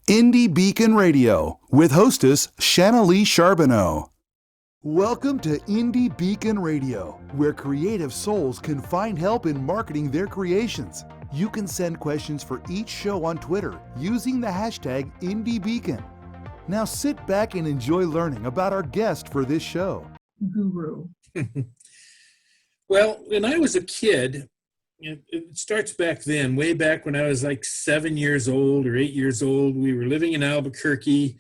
Indie Beacon Radio with hostess Shanalee Sharboneau. Welcome to Indie Beacon Radio, where creative souls can find help in marketing their creations. You can send questions for each show on Twitter using the hashtag IndieBeacon. Now sit back and enjoy learning about our guest for this show. Guru. Well, when I was a kid, it starts back then, way back when I was like 7 years old or 8 years old. We were living in Albuquerque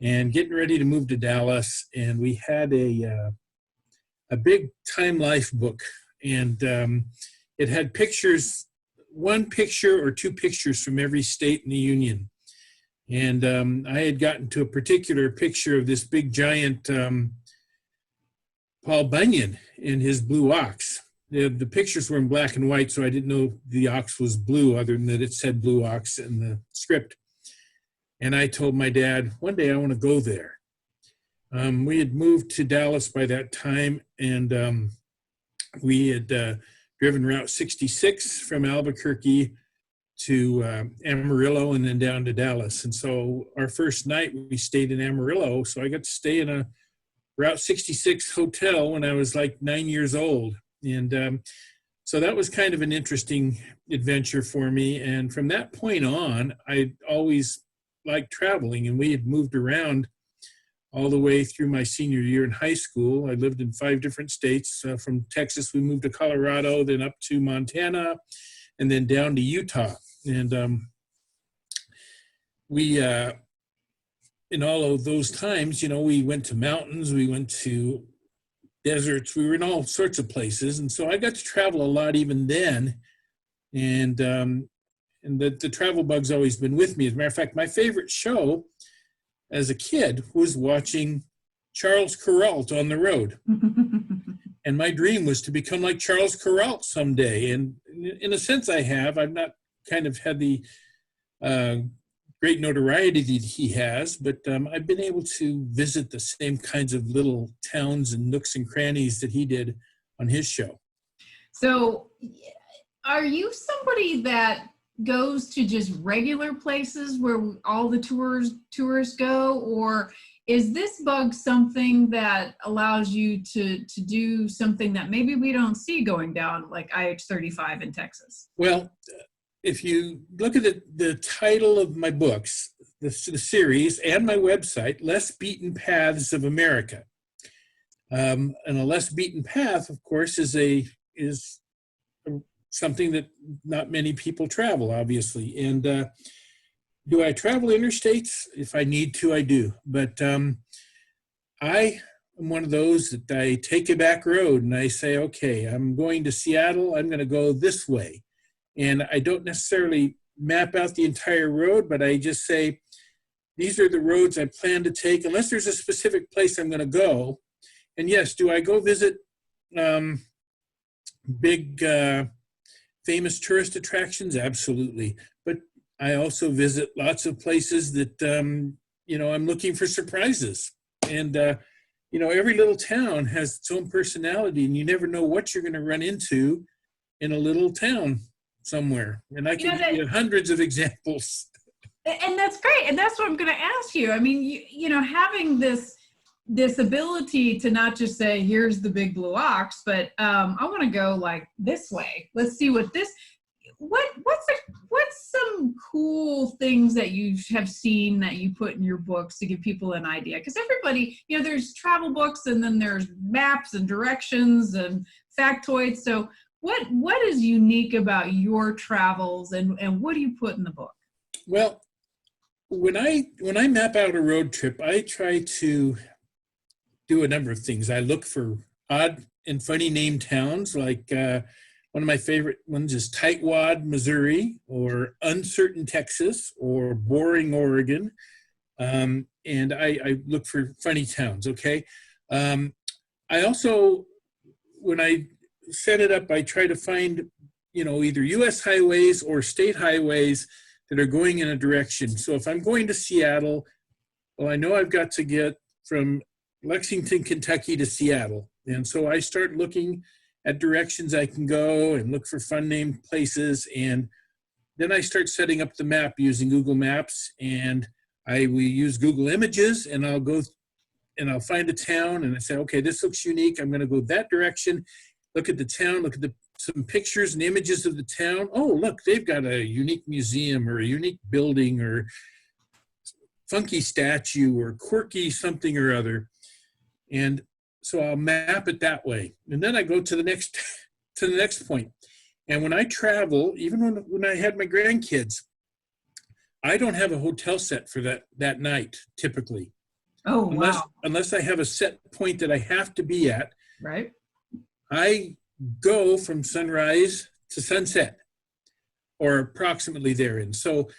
and getting ready to move to Dallas, and we had a big Time Life book, and it had pictures, one picture or two pictures from every state in the union. And I had gotten to a particular picture of this big giant Paul Bunyan in his blue ox. The pictures were in black and white, so I didn't know the ox was blue, other than that it said blue ox in the script. And I told my dad, one day I want to go there. We had moved to Dallas by that time, and we had driven Route 66 from Albuquerque to Amarillo and then down to Dallas. And so our first night we stayed in Amarillo, so I got to stay in a Route 66 hotel when I was like 9 years old. And so that was kind of an interesting adventure for me. And from that point on, I always liked traveling, and we had moved around all the way through my senior year in high school. I lived in 5 different states. From Texas, we moved to Colorado, then up to Montana, and then down to Utah. And we, in all of those times, you know, we went to mountains, we went to deserts, we were in all sorts of places. And so I got to travel a lot even then. And the travel bug's always been with me. As a matter of fact, my favorite show as a kid was watching Charles Kuralt on the road. And my dream was to become like Charles Kuralt someday. And in a sense I have. I've not kind of had the great notoriety that he has, but I've been able to visit the same kinds of little towns and nooks and crannies that he did on his show. So are you somebody that goes to just regular places where all the tourists go, or is this bug something that allows you to do something that maybe we don't see going down like IH-35 in Texas? Well, if you look at the title of my books, the series, and my website, Less Beaten Paths of America. And a less beaten path, of course, is something that not many people travel, obviously. And do I travel interstates? If I need to, I do. But I am one of those that I take a back road and I say, okay, I'm going to Seattle, I'm going to go this way. And I don't necessarily map out the entire road, but I just say, these are the roads I plan to take, unless there's a specific place I'm going to go. And yes, do I go visit big, famous tourist attractions? Absolutely. But I also visit lots of places that, you know, I'm looking for surprises. And, you know, every little town has its own personality, and you never know what you're going to run into in a little town somewhere. And I can give you hundreds of examples. And that's great. And that's what I'm going to ask you. I mean, you know, having this ability to not just say, here's the big blue ox, but I want to go like this way. Let's see what's some cool things that you have seen that you put in your books to give people an idea? Because everybody, you know, there's travel books, and then there's maps and directions and factoids. So what is unique about your travels, and what do you put in the book? Well, when I map out a road trip, I try to do a number of things. I look for odd and funny named towns, like one of my favorite ones is Tightwad, Missouri, or Uncertain, Texas, or Boring, Oregon. And I look for funny towns, okay? I also, when I set it up, I try to find, you know, either U.S. highways or state highways that are going in a direction. So if I'm going to Seattle, well, I know I've got to get from Lexington, Kentucky to Seattle. And so I start looking at directions I can go and look for fun named places. And then I start setting up the map using Google Maps. And We use Google Images, and I'll go and I'll find a town, and I say, okay, this looks unique. I'm going to go that direction. Look at the town. Look at some pictures and images of the town. Oh, look, they've got a unique museum or a unique building or funky statue or quirky something or other. And so I'll map it that way. And then I go to the next point. And when I travel, even when I had my grandkids, I don't have a hotel set for that night typically. Oh, wow. Unless I have a set point that I have to be at. Right. I go from sunrise to sunset, or approximately there. And so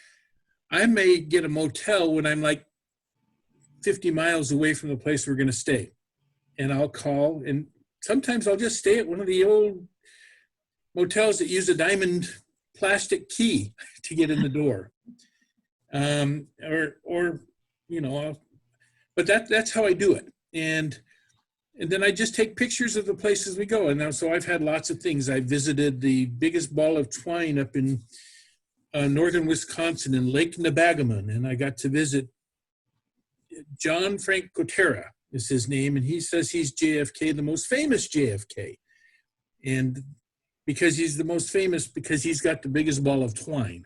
I may get a motel when I'm like 50 miles away from the place we're going to stay. And I'll call, and sometimes I'll just stay at one of the old motels that use a diamond plastic key to get in the door. But that's how I do it. And then I just take pictures of the places we go. And so I've had lots of things. I visited the biggest ball of twine up in northern Wisconsin in Lake Nebagamon, and I got to visit John Frank Kotera is his name, and he says he's JFK, the most famous JFK. And because he's the most famous, because he's got the biggest ball of twine.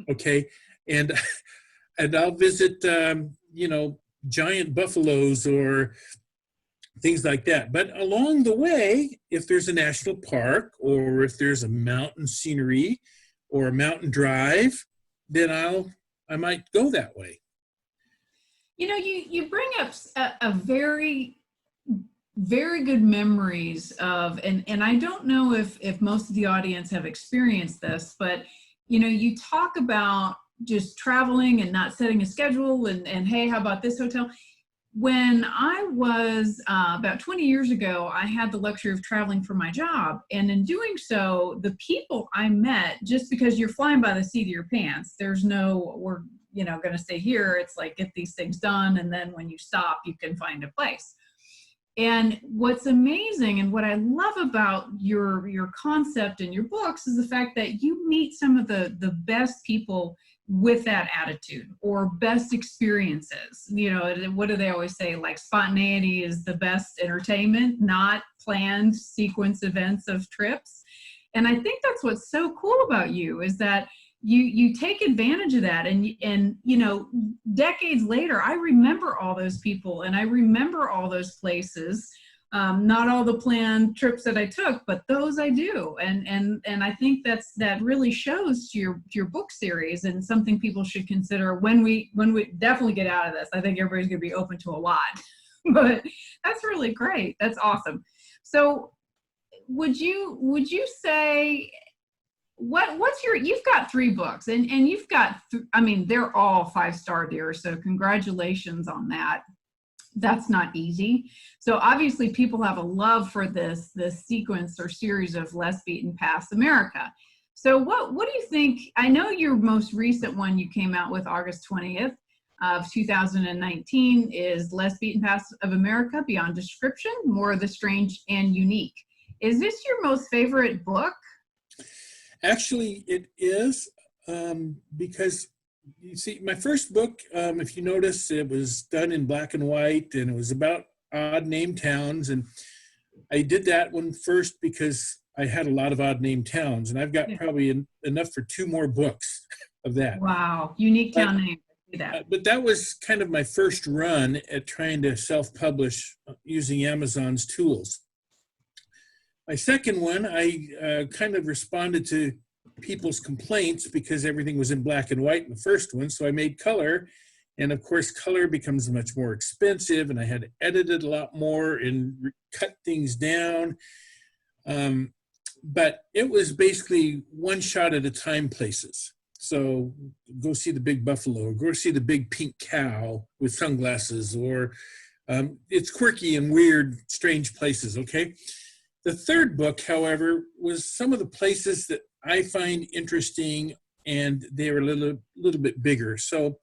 Okay. And I'll visit, giant buffaloes or things like that. But along the way, if there's a national park or if there's a mountain scenery or a mountain drive, then I might go that way. You bring up a very, very good memories of, and I don't know if most of the audience have experienced this, but you talk about just traveling and not setting a schedule and hey, how about this hotel? When I was about 20 years ago, I had the luxury of traveling for my job. And in doing so, the people I met, just because you're flying by the seat of your pants, there's no, we're going to stay here. It's like, get these things done. And then when you stop, you can find a place. And what's amazing and what I love about your concept and your books is the fact that you meet some of the best people with that attitude or best experiences. What do they always say? Like, spontaneity is the best entertainment, not planned sequence events of trips. And I think that's what's so cool about you is that you take advantage of that. And decades later, I remember all those people and I remember all those places. Not all the planned trips that I took, but those I do. And I think that really shows to your book series and something people should consider when we definitely get out of this. I think everybody's going to be open to a lot, but that's really great. That's awesome. So would you say, you've got 3 books and you've got, they're all 5-star, dear. So congratulations on that. That's not easy. So obviously people have a love for this sequence or series of Less Beaten Paths America. So what do you think? I know your most recent one you came out with August 20th of 2019 is Less Beaten Paths of America, Beyond Description, More of the Strange and Unique. Is this your most favorite book? Actually, it is, because you see, my first book, if you notice, it was done in black and white, and it was about odd name towns. And I did that one first because I had a lot of odd name towns, and I've got probably enough for 2 more books of that. Wow, unique town name. But that was kind of my first run at trying to self-publish using Amazon's tools. My second one, I kind of responded to people's complaints because everything was in black and white in the first one. So I made color, and of course color becomes much more expensive, and I had to edit it a lot more and cut things down. But it was basically one shot at a time places. So go see the big buffalo, or go see the big pink cow with sunglasses, or it's quirky and weird, strange places, okay? The third book, however, was some of the places that I find interesting, and they were a little bit bigger. So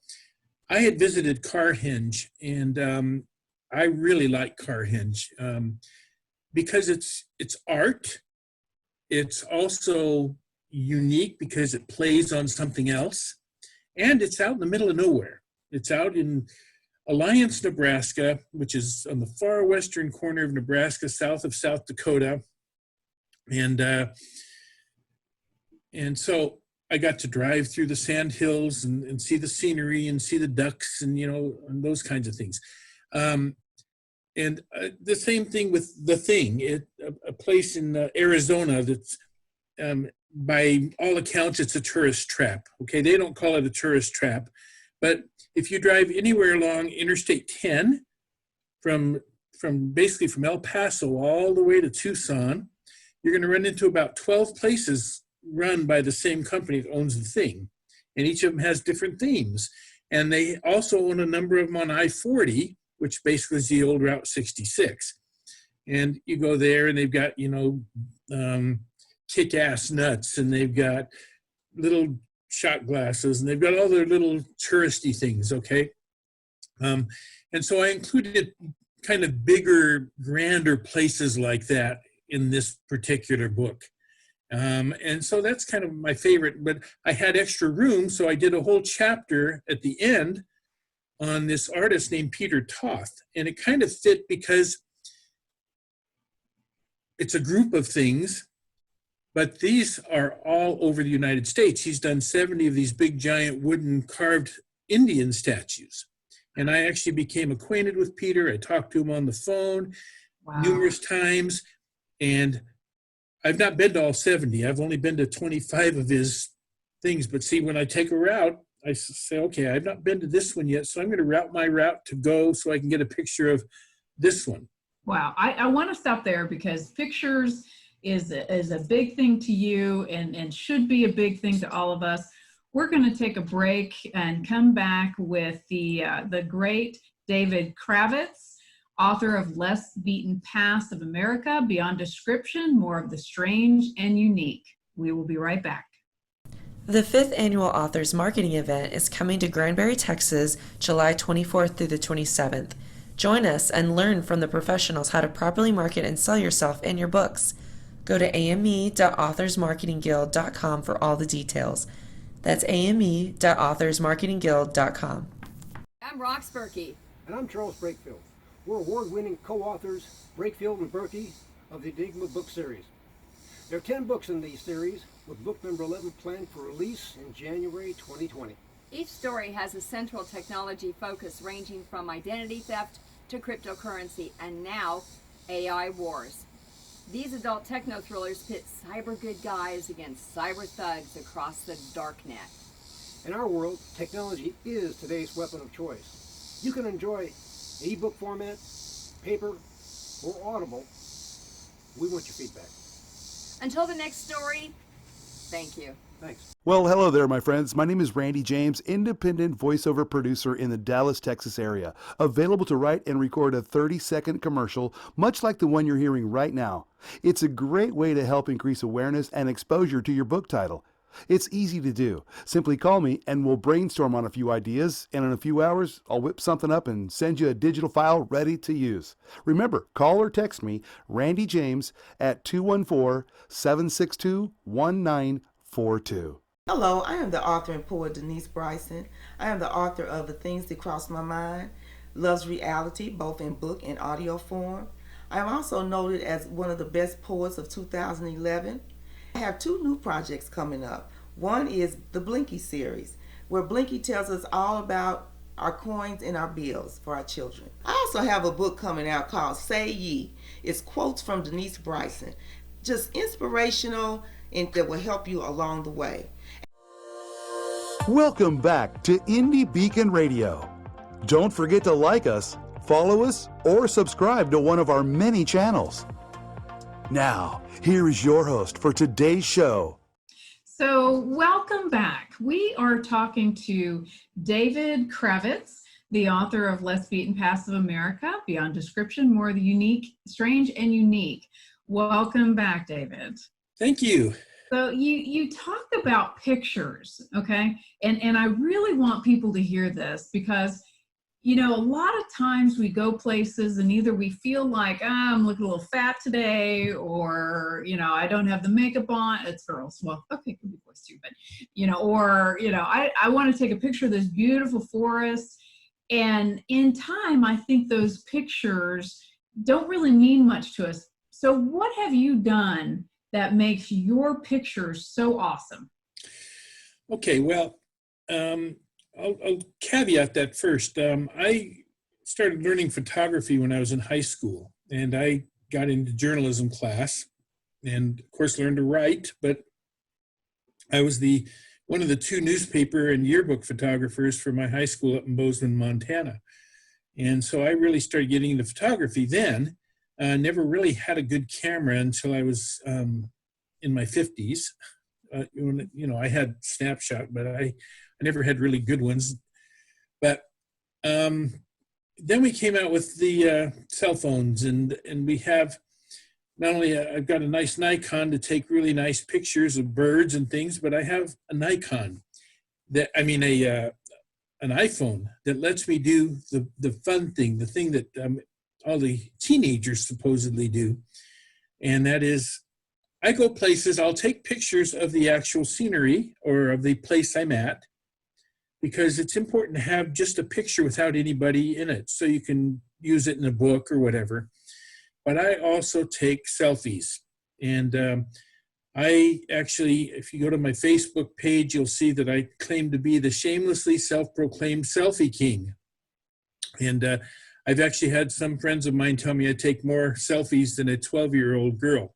I had visited Carhenge, and I really like Carhenge because it's art. It's also unique because it plays on something else, And it's out in the middle of nowhere. It's out in Alliance, Nebraska, which is on the far western corner of Nebraska, south of South Dakota. And so I got to drive through the sand hills and see the scenery and see the ducks and, and those kinds of things. And the same thing with The Thing, a place in Arizona that's, by all accounts, it's a tourist trap. Okay, they don't call it a tourist trap, but if you drive anywhere along Interstate 10, from basically from El Paso all the way to Tucson, you're going to run into about 12 places run by the same company that owns The Thing, and each of them has different themes. And they also own a number of them on I-40, which basically is the old Route 66. And you go there and they've got, kick-ass nuts, and they've got little shot glasses, and they've got all their little touristy things, okay? And so I included kind of bigger, grander places like that in this particular book. And so that's kind of my favorite, but I had extra room, so I did a whole chapter at the end on this artist named Peter Toth. And it kind of fit because it's a group of things, but these are all over the United States. He's done 70 of these big, giant wooden carved Indian statues. And I actually became acquainted with Peter. I talked to him on the phone numerous times. And I've not been to all 70. I've only been to 25 of his things. But see, when I take a route, I say, okay, I've not been to this one yet, so I'm going to route my route to go so I can get a picture of this one. Wow. I want to stop there because pictures is a big thing to you and should be a big thing to all of us. We're going to take a break and come back with the great David Kravitz, author of Less Beaten Paths of America, Beyond Description, More of the Strange and Unique. We will be right back. The 5th annual Authors Marketing Event is coming to Granbury, Texas, July 24th through the 27th. Join us and learn from the professionals how to properly market and sell yourself and your books. Go to ame.authorsmarketingguild.com for all the details. That's ame.authorsmarketingguild.com. I'm Rox Berkey. And I'm Charles Brakefield. We're award-winning co-authors Brakefield and Berkey of the Enigma book series. There are 10 books in the series, with book number 11 planned for release in January 2020. Each story has a central technology focus ranging from identity theft to cryptocurrency and now AI wars. These adult techno thrillers pit cyber good guys against cyber thugs across the darknet. In our world, technology is today's weapon of choice. You can enjoy ebook format, paper, or Audible. We want your feedback. Until the next story, thank you. Thanks. Well, hello there, my friends. My name is Randy James, independent voiceover producer in the Dallas, Texas area, available to write and record a 30-second commercial, much like the one you're hearing right now. It's a great way to help increase awareness and exposure to your book title. It's easy to do. Simply call me and we'll brainstorm on a few ideas, and in a few hours, I'll whip something up and send you a digital file ready to use. Remember, call or text me, Randy James, at 214-762-1942. Hello, I am the author and poet Denise Bryson. I am the author of The Things That Cross My Mind, Love's Reality, both in book and audio form. I am also noted as one of the best poets of 2011. I have 2 new projects coming up. One is the Blinky series, where Blinky tells us all about our coins and our bills for our children. I also have a book coming out called Say Ye. It's quotes from Denise Bryson, just inspirational and that will help you along the way. Welcome back to Indie Beacon Radio. Don't forget to like us, follow us, or subscribe to one of our many channels. Now, here is your host for today's show. So welcome back. We are talking to David Kravitz, the author of Less Beaten Paths of America, Beyond Description, More of the Unique, Strange and Unique. Welcome back, David. Thank you. So you talked about pictures, okay? And I really want people to hear this because you know, a lot of times we go places and either we feel like, I'm looking a little fat today, or, you know, I don't have the makeup on. It's girls. Well, okay, could be boys too, but, you know, or, you know, I want to take a picture of this beautiful forest. And in time, I think those pictures don't really mean much to us. So what have you done that makes your pictures so awesome? Okay, well, I'll caveat that first. I started learning photography when I was in high school, and I got into journalism class and, of course, learned to write, but I was one of the 2 newspaper and yearbook photographers for my high school up in Bozeman, Montana. And so I really started getting into photography then. Never really had a good camera until I was in my 50s. You know, I had Snapshot, but I never had really good ones. But then we came out with the cell phones, and we have not only I've got a nice Nikon to take really nice pictures of birds and things, but I have a Nikon an iPhone that lets me do the fun thing, the thing that all the teenagers supposedly do, and that is, I go places, I'll take pictures of the actual scenery or of the place I'm at, because it's important to have just a picture without anybody in it, so you can use it in a book or whatever. But I also take selfies. And I actually, if you go to my Facebook page, you'll see that I claim to be the shamelessly self-proclaimed selfie king. And I've actually had some friends of mine tell me I take more selfies than a 12-year-old girl.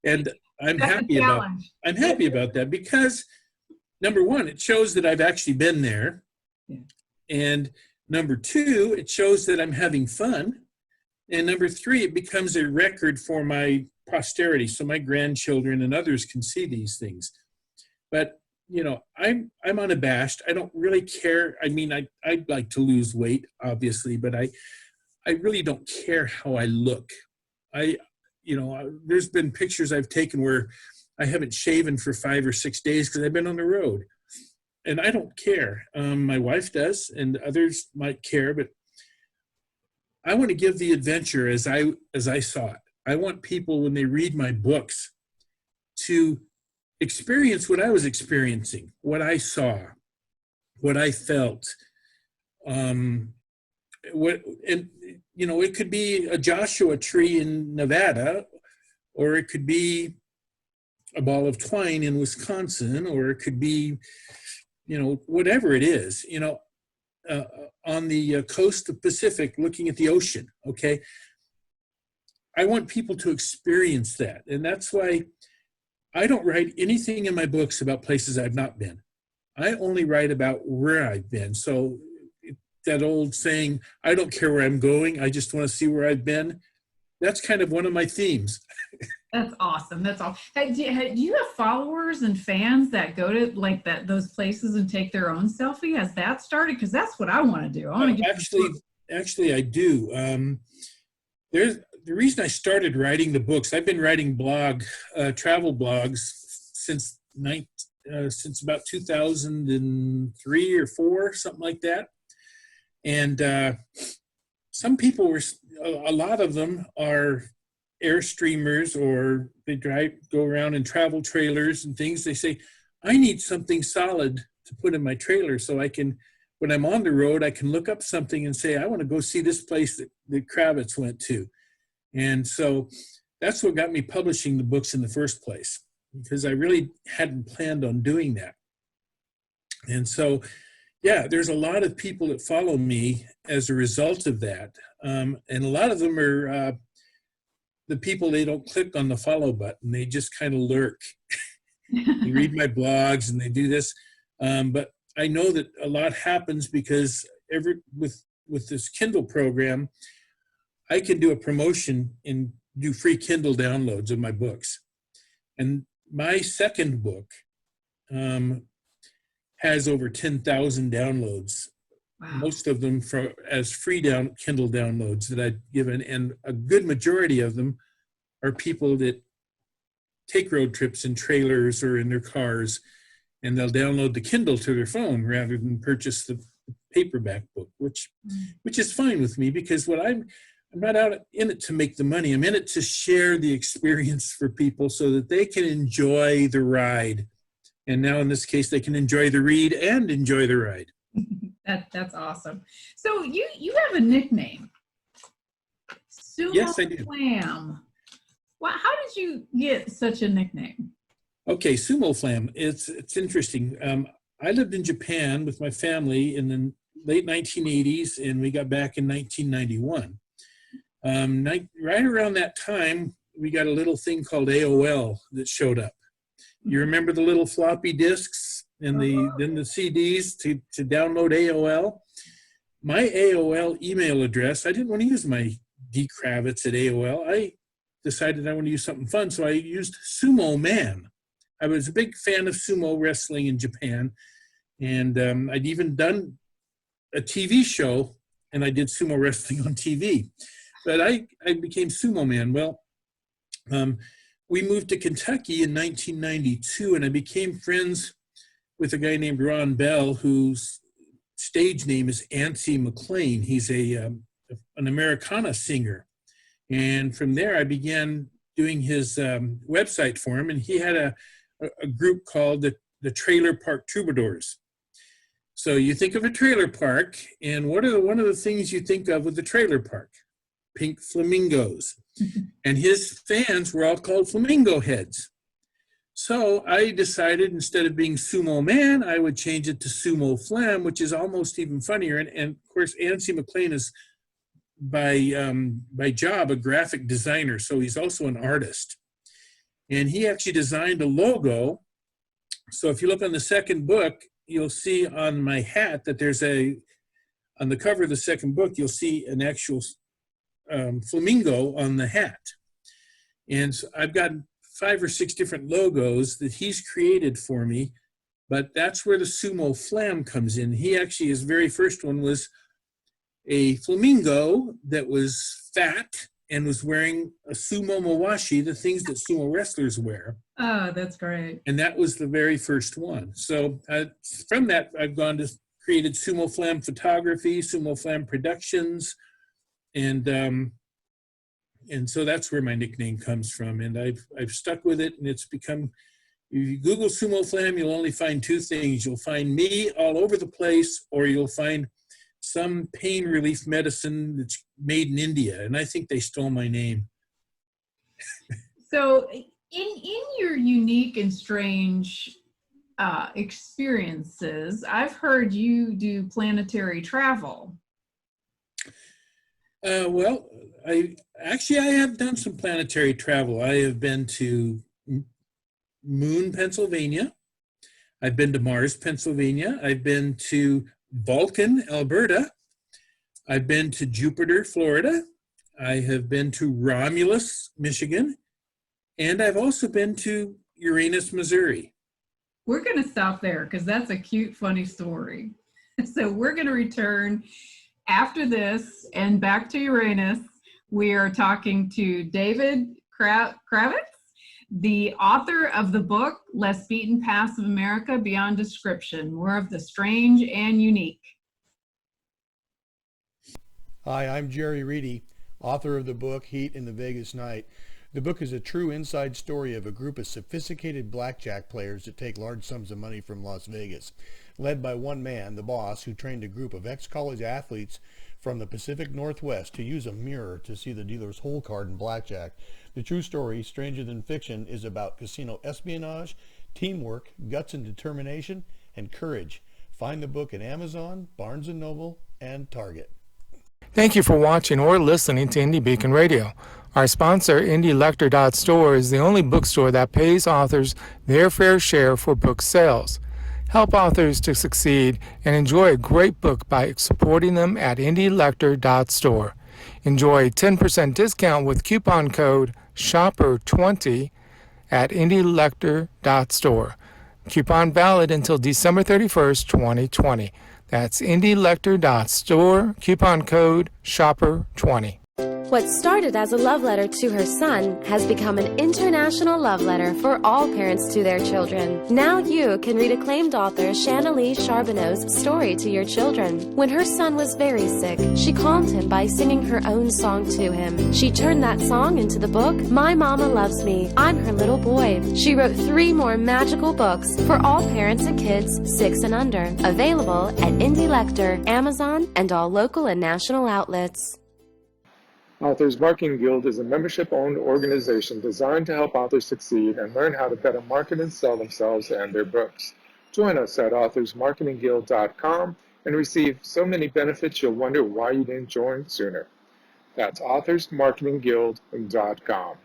And I'm happy about that, because number one, it shows that I've actually been there. Yeah. And number two, it shows that I'm having fun. And number three, it becomes a record for my posterity, so my grandchildren and others can see these things. But, you know, I'm unabashed. I don't really care. I mean, I'd like to lose weight, obviously, but I really don't care how I look. You know, there's been pictures I've taken where I haven't shaven for 5 or 6 days because I've been on the road. And I don't care. My wife does, and others might care, but I want to give the adventure as I saw it. I want people, when they read my books, to experience what I was experiencing, what I saw, what I felt. And you know, it could be a Joshua tree in Nevada, or it could be a ball of twine in Wisconsin, or it could be, you know, whatever it is, you know, on the coast of Pacific looking at the ocean, okay? I want people to experience that. And that's why I don't write anything in my books about places I've not been. I only write about where I've been. So that old saying, I don't care where I'm going, I just want to see where I've been, that's kind of one of my themes. That's awesome. That's all. Hey, do you have followers and fans that go to like those places and take their own selfie? Has that started? Because that's what I want to do. I want to get actually, I do. The reason I started writing the books, I've been writing travel blogs since about 2003 or 4, something like that. And some people a lot of them are Airstreamers, or they go around in travel trailers and things. They say, I need something solid to put in my trailer so I can, when I'm on the road, I can look up something and say, I want to go see this place that Kravetz went to. And so that's what got me publishing the books in the first place, because I really hadn't planned on doing that. And so, yeah, there's a lot of people that follow me as a result of that. And a lot of them are the people, they don't click on the follow button. They just kind of lurk. They read my blogs and they do this. But I know that a lot happens because with this Kindle program, I can do a promotion and do free Kindle downloads of my books. And my second book has over 10,000 downloads. Wow. Most of them as free Kindle downloads that I've given, and a good majority of them are people that take road trips in trailers or in their cars, and they'll download the Kindle to their phone rather than purchase the paperback book, which is fine with me, because I'm not out in it to make the money. I'm in it to share the experience for people so that they can enjoy the ride. And now in this case, they can enjoy the read and enjoy the ride. That's awesome. So you have a nickname. Sumo Yes, I do. Flam. Well, how did you get such a nickname? Okay, Sumo Flam. It's interesting. I lived in Japan with my family in the late 1980s, and we got back in 1991. Right around that time, we got a little thing called AOL that showed up. You remember the little floppy disks and then the CDs to download AOL? My AOL email address, I didn't want to use my D. Kravitz at AOL. I decided I want to use something fun, so I used Sumo Man. I was a big fan of sumo wrestling in Japan, and I'd even done a TV show, and I did sumo wrestling on TV. But I became Sumo Man. Well, we moved to Kentucky in 1992, and I became friends with a guy named Ron Bell, whose stage name is Antsy McLean. He's an Americana singer. And from there, I began doing his website for him, and he had a group called the Trailer Park Troubadours. So you think of a trailer park, and one of the things you think of with the trailer park? Pink flamingos. And his fans were all called flamingo heads. So I decided, instead of being Sumo Man, I would change it to Sumo Flam, which is almost even funnier. And of course, Antsy McLean is by job a graphic designer, so he's also an artist. And he actually designed a logo. So if you look on the second book, you'll see on my hat that there's on the cover of the second book, you'll see an actual flamingo on the hat. And so I've got 5 or 6 different logos that he's created for me, but that's where the Sumo Flam comes in. He actually, his very first one was a flamingo that was fat and was wearing a sumo mawashi, the things that sumo wrestlers wear. Oh, that's great. And that was the very first one. So from that, I've gone to created Sumo Flam Photography, Sumo Flam Productions, and so that's where my nickname comes from. And I've stuck with it, and it's become, if you Google Sumo Flam, you'll only find 2 things. You'll find me all over the place, or you'll find some pain relief medicine that's made in India. And I think they stole my name. So in your unique and strange experiences, I've heard you do planetary travel. Well, I have done some planetary travel. I have been to Moon, Pennsylvania. I've been to Mars, Pennsylvania. I've been to Vulcan, Alberta. I've been to Jupiter, Florida. I have been to Romulus, Michigan. And I've also been to Uranus, Missouri. We're going to stop there because that's a cute, funny story. So we're going to return after this and back to Uranus. We are talking to David Kravitz, the author of the book, Less Beaten Paths of America Beyond Description, More of the Strange and Unique. Hi, I'm Jerry Reedy, author of the book, Heat in the Vegas Night. The book is a true inside story of a group of sophisticated blackjack players that take large sums of money from Las Vegas, led by one man, the boss, who trained a group of ex-college athletes from the Pacific Northwest to use a mirror to see the dealer's hole card in blackjack. The true story, stranger than fiction, is about casino espionage, teamwork, guts and determination, and courage. Find the book at Amazon, Barnes & Noble, and Target. Thank you for watching or listening to Indie Beacon Radio. Our sponsor, IndieLector.store, is the only bookstore that pays authors their fair share for book sales. Help authors to succeed and enjoy a great book by supporting them at IndieLector.store. Enjoy a 10% discount with coupon code SHOPPER20 at IndieLector.store. Coupon valid until December 31st, 2020. That's IndieLector.store, coupon code SHOPPER20. What started as a love letter to her son has become an international love letter for all parents to their children. Now you can read acclaimed author Shanalee Sharboneau's story to your children. When her son was very sick, she calmed him by singing her own song to him. She turned that song into the book, My Mama Loves Me, I'm Her Little Boy. She wrote 3 more magical books for all parents and kids 6 and under. Available at Indie Lector, Amazon, and all local and national outlets. Authors Marketing Guild is a membership-owned organization designed to help authors succeed and learn how to better market and sell themselves and their books. Join us at authorsmarketingguild.com and receive so many benefits you'll wonder why you didn't join sooner. That's authorsmarketingguild.com.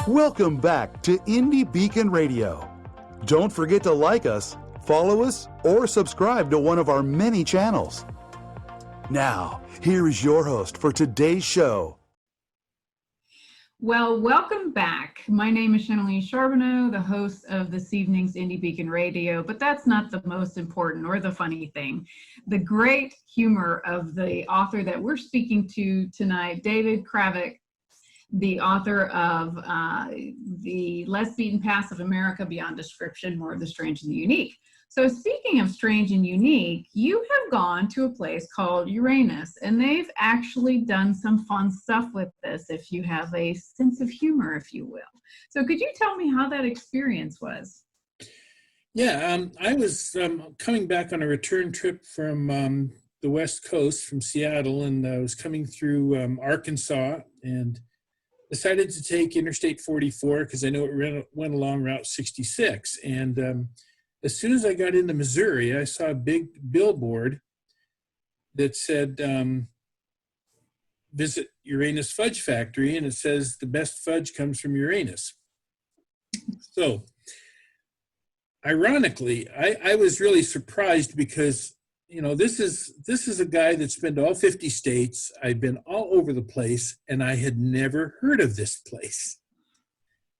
Welcome back to Indie Beacon Radio. Don't forget to like us, follow us, or subscribe to one of our many channels. Now, here is your host for today's show. Well, welcome back. My name is Shanalee Sharboneau, the host of this evening's Indie Beacon Radio, but that's not the most important or the funny thing. The great humor of the author that we're speaking to tonight, David Kravitz, the author of The Less Beaten Paths of America Beyond Description, More of the Strange and the Unique. So speaking of strange and unique, you have gone to a place called Uranus, and they've actually done some fun stuff with this, if you have a sense of humor, if you will. So could you tell me how that experience was? Yeah, I was coming back on a return trip from the West Coast, from Seattle, and I was coming through Arkansas and decided to take Interstate 44 because I know it went along Route 66. And as soon as I got into Missouri, I saw a big billboard that said, visit Uranus Fudge Factory, and it says the best fudge comes from Uranus. So, ironically, I was really surprised because, you know, this is a guy that's been to all 50 states. I've been all over the place, and I had never heard of this place.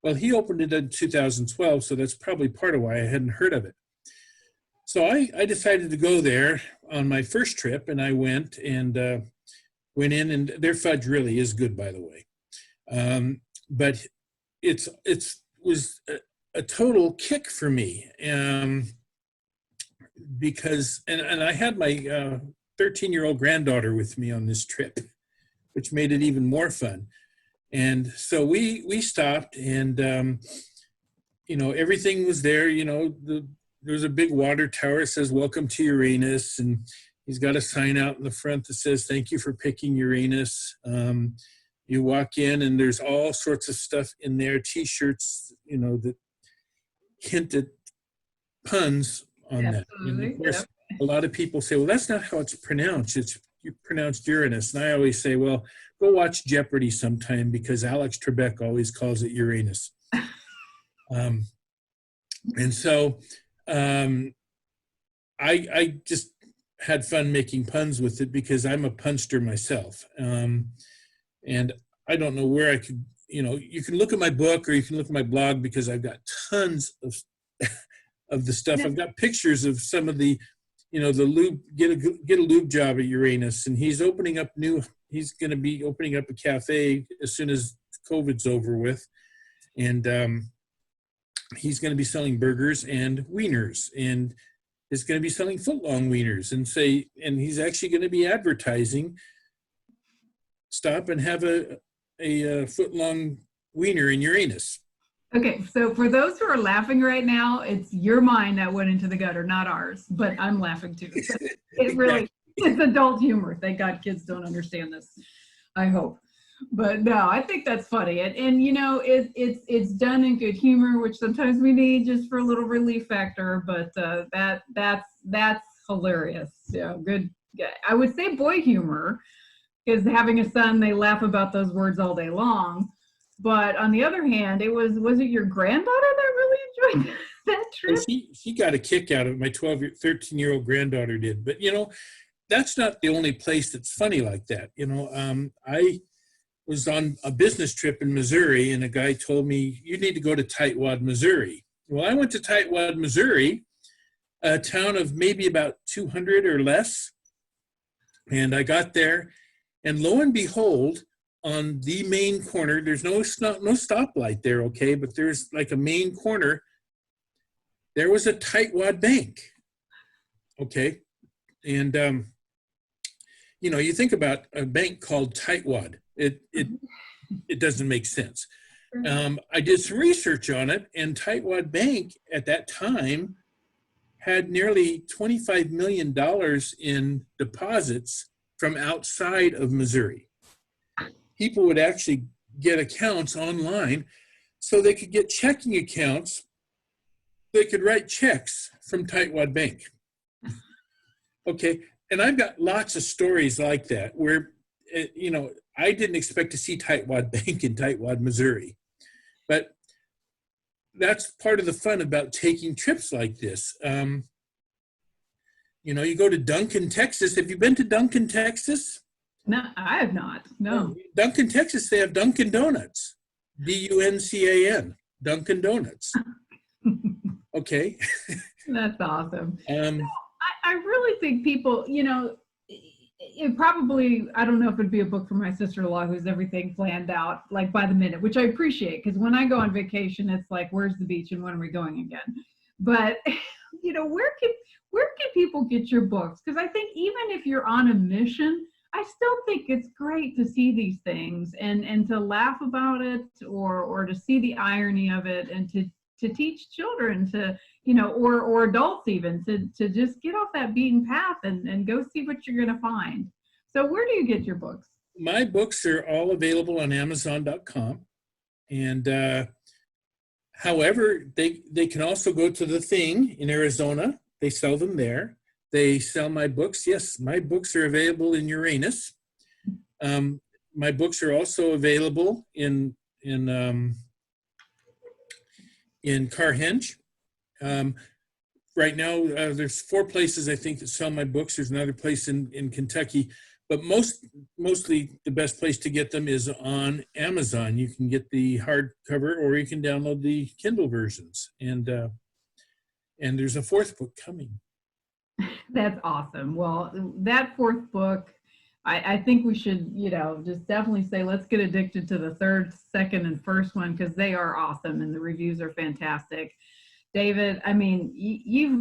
Well, he opened it in 2012, so that's probably part of why I hadn't heard of it. So I decided to go there on my first trip, and I went in, and their fudge really is good, by the way. But it was a total kick for me because, and I had my 13-year-old granddaughter with me on this trip, which made it even more fun. And so we stopped, and you know, everything was there. You know, there's a big water tower that says "Welcome to Uranus," and he's got a sign out in the front that says "Thank you for picking Uranus." You walk in, and there's all sorts of stuff in there, T-shirts, you know, that hint at puns on that. And of course, a lot of people say, "Well, that's not how it's pronounced. It's pronounced Uranus." And I always say, "Well, go watch Jeopardy sometime because Alex Trebek always calls it Uranus." And so I just had fun making puns with it because I'm a punster myself. And I don't know where I could, you know, you can look at my book or you can look at my blog because I've got tons of the stuff. I've got pictures of some of the, you know, the lube, get a lube job at Uranus, and he's going to be opening up a cafe as soon as COVID's over with. And he's going to be selling burgers and wieners, and is going to be selling foot-long wieners, and he's actually going to be advertising, stop and have a foot-long wiener in Uranus. Okay, so for those who are laughing right now, it's your mind that went into the gutter, not ours, but I'm laughing too. It really, it's adult humor. Thank God kids don't understand this, I hope. But no, I think that's funny. And you know, it's done in good humor, which sometimes we need just for a little relief factor, but that's hilarious. Yeah, good. I would say boy humor, because having a son, they laugh about those words all day long. But on the other hand, was it your granddaughter that really enjoyed that trip? Well, she got a kick out of it. My 13-year-old granddaughter did. But, you know, that's not the only place that's funny like that. You know, I was on a business trip in Missouri, and a guy told me, you need to go to Tightwad, Missouri. Well, I went to Tightwad, Missouri, a town of maybe about 200 or less. And I got there, And lo and behold, on the main corner, there's no stoplight there, okay, but there's like a main corner, there was a tightwad bank, okay? And, you know, you think about a bank called tightwad, it doesn't make sense. I did some research on it, and Tightwad Bank at that time had nearly $25 million in deposits from outside of Missouri. People would actually get accounts online so they could get checking accounts. They could write checks from Tightwad Bank. Okay, and I've got lots of stories like that where, you know, I didn't expect to see Tightwad Bank in Tightwad, Missouri. But that's part of the fun about taking trips like this. You know, you go to Duncan, Texas. Have you been to Duncan, Texas? No, I have not. No. Duncan, Texas, they have Dunkin' Donuts. D-U-N-C-A-N, Dunkin' Donuts. Okay. That's awesome. I really think people, you know, it probably, I don't know if it'd be a book for my sister-in-law who's everything planned out like by the minute, which I appreciate, because when I go on vacation, it's like, where's the beach and when are we going again? But, you know, where can people get your books? Because I think even if you're on a mission, I still think it's great to see these things and to laugh about it or to see the irony of it and to teach children to, you know, or adults even to just get off that beaten path and go see what you're going to find. So where do you get your books? My books are all available on Amazon.com. And however, they can also go to The Thing in Arizona. They sell them there. They sell my books. Yes, my books are available in Uranus. My books are also available in Carhenge. Right now, there's 4 places I think that sell my books. There's another place in Kentucky, but mostly the best place to get them is on Amazon. You can get the hardcover, or you can download the Kindle versions. And there's a 4th book coming. That's awesome. Well, that 4th book, I think we should, you know, just definitely say, let's get addicted to the 3rd, 2nd, and 1st one, because they are awesome and the reviews are fantastic. David, I mean, you've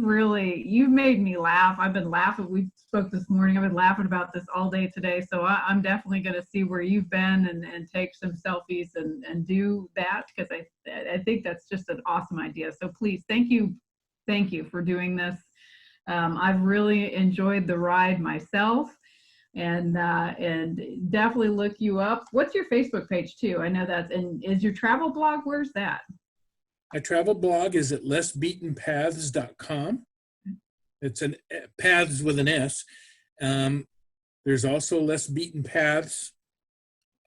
made me laugh. I've been laughing. We spoke this morning. I've been laughing about this all day today. So I'm definitely going to see where you've been and take some selfies and do that, because I think that's just an awesome idea. So please, thank you for doing this. I've really enjoyed the ride myself. And definitely look you up. What's your Facebook page too? I know and is your travel blog, where's that? My travel blog is at lessbeatenpaths.com. It's paths with an S. There's also Less Beaten Paths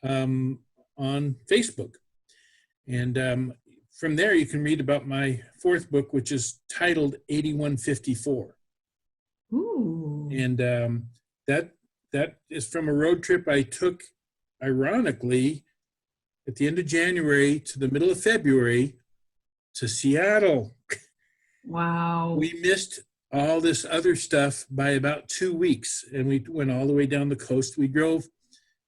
on Facebook. And from there, you can read about my 4th book, which is titled 8154. Ooh. And that is from a road trip I took, ironically, at the end of January to the middle of February to Seattle. Wow. We missed all this other stuff by about 2 weeks, and we went all the way down the coast. We drove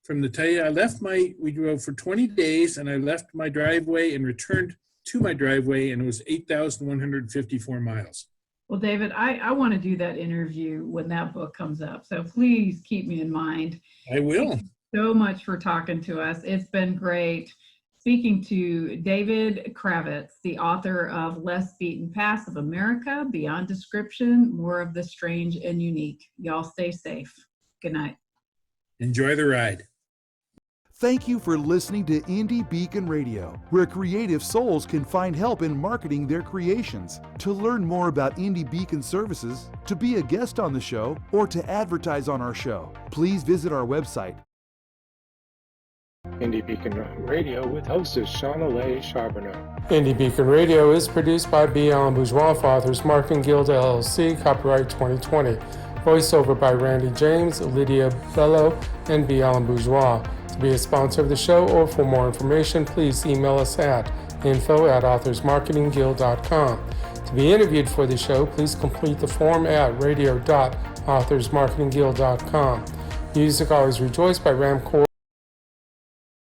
from we drove for 20 days, and I left my driveway and returned to my driveway, and it was 8,154 miles. Well, David, I want to do that interview when that book comes up. So please keep me in mind. I will. Thank you so much for talking to us. It's been great speaking to David Kravitz, the author of Less Beaten Paths of America, Beyond Description, More of the Strange and Unique. Y'all stay safe. Good night. Enjoy the ride. Thank you for listening to Indie Beacon Radio, where creative souls can find help in marketing their creations. To learn more about Indie Beacon services, to be a guest on the show, or to advertise on our show, please visit our website. Indie Beacon Radio with hostess Shanalee Sharboneau. Indie Beacon Radio is produced by B. Allen Bourgeois for Authors Marketing Guild LLC, copyright 2020. Voiceover by Randy James, Lydia Bello, and B. Allen Bourgeois. To be a sponsor of the show or for more information, please email us at info@authorsmarketingguild.com. To be interviewed for the show, please complete the form at radio.authorsmarketingguild.com. Music Always Rejoice by Ram Core.